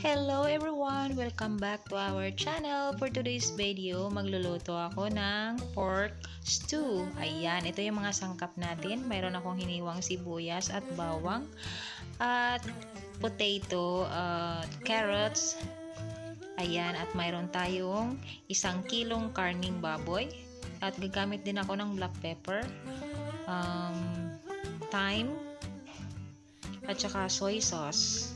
Hello everyone! Welcome back to our channel. For today's video, magluluto ako ng pork stew. Ayan, ito yung mga sangkap natin. Mayroon akong hiniwang sibuyas at bawang at potato, carrots. Ayan, at mayroon tayong 1 kilong karning baboy. At gagamit din ako ng black pepper, thyme, at saka soy sauce.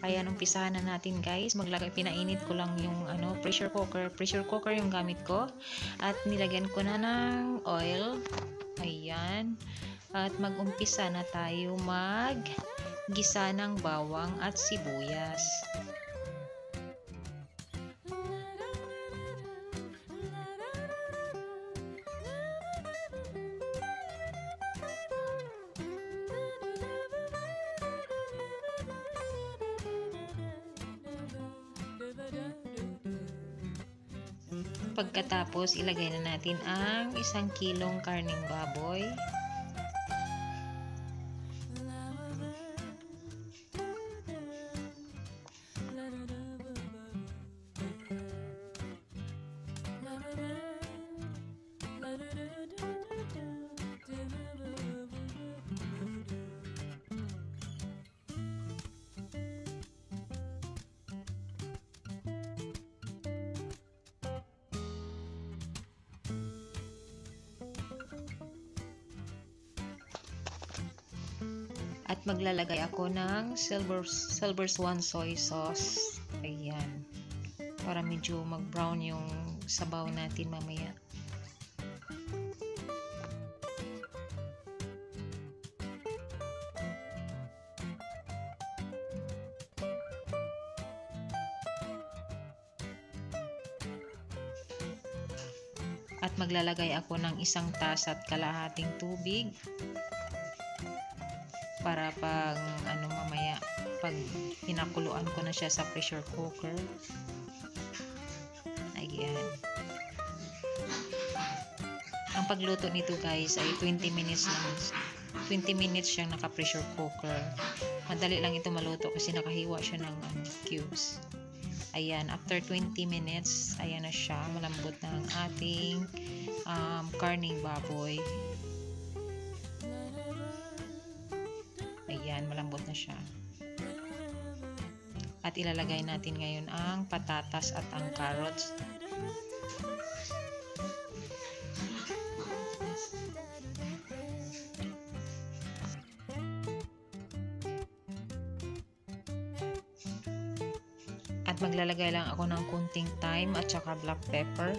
Ayan, umpisahan na natin guys. Pinainit ko lang yung pressure cooker. Pressure cooker yung gamit ko. At nilagyan ko na ng oil. Ayan. At mag-umpisa na tayo mag-gisa ng bawang at sibuyas. Pagkatapos, ilagay na natin ang 1 kilong karning baboy. At maglalagay ako ng Silver Swan soy sauce. Ayan. Para medyo mag-brown yung sabaw natin mamaya. At maglalagay ako ng 1 tasa at kalahating tubig. Para pag mamaya pag pinakuluan ko na siya sa pressure cooker. Ayan. Ang pagluto nito guys ay 20 minutes lang. 20 minutes siyang naka pressure cooker. Madali lang ito maluto kasi nakahiwa siya ng cubes. Ayan, after 20 minutes, ayan na siya, malambot na ang ating karning baboy. Ayan, malambot na siya. At ilalagay natin ngayon ang patatas at ang carrots. At maglalagay lang ako ng kunting thyme at saka black pepper.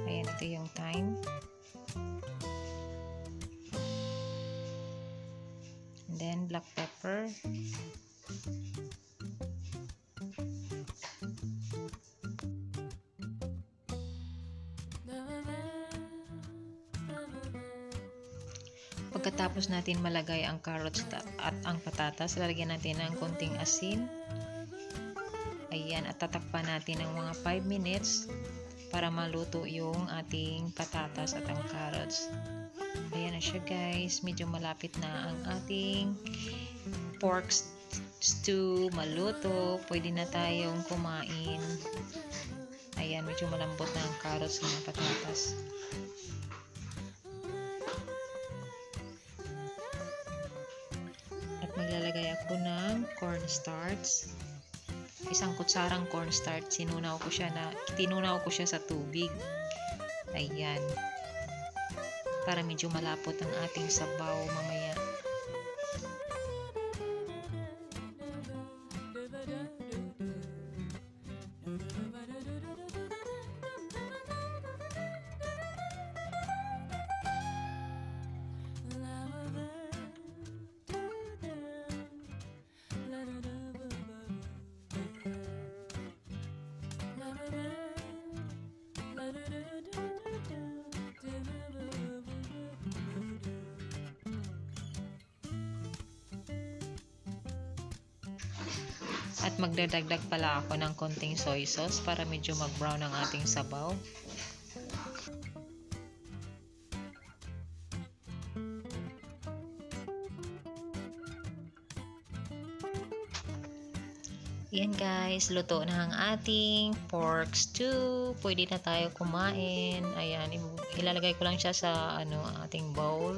Ayan, ito yung thyme. And then black pepper. Pagkatapos natin malagay ang carrots at ang patatas, lalagyan natin ng konting asin. Ayan, at tatakpan natin ng mga 5 minutes para maluto yung ating patatas at ang carrots. Ayan na siya guys, medyo malapit na ang ating pork stew maluto. Pwede na tayong kumain. Ayan, medyo malambot na ang carrots at ang patatas. At maglalagay ako ng cornstarch. 1 kutsarang cornstarch. Tinunaw ko siya sa tubig. Ayan. Para medyo malapot ang ating sabaw mamaya. At magdadagdag pala ako ng konting soy sauce para medyo mag-brown ang ating sabaw. Yan guys, luto na ang ating pork stew. Pwede na tayo kumain. Ayan, ilalagay ko lang siya sa ating bowl.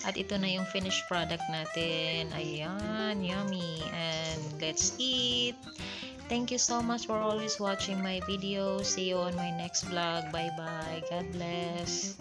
At ito na yung finished product natin. Ayan, yummy. And let's eat. Thank you so much for always watching my videos. See you on my next vlog. Bye-bye. God bless.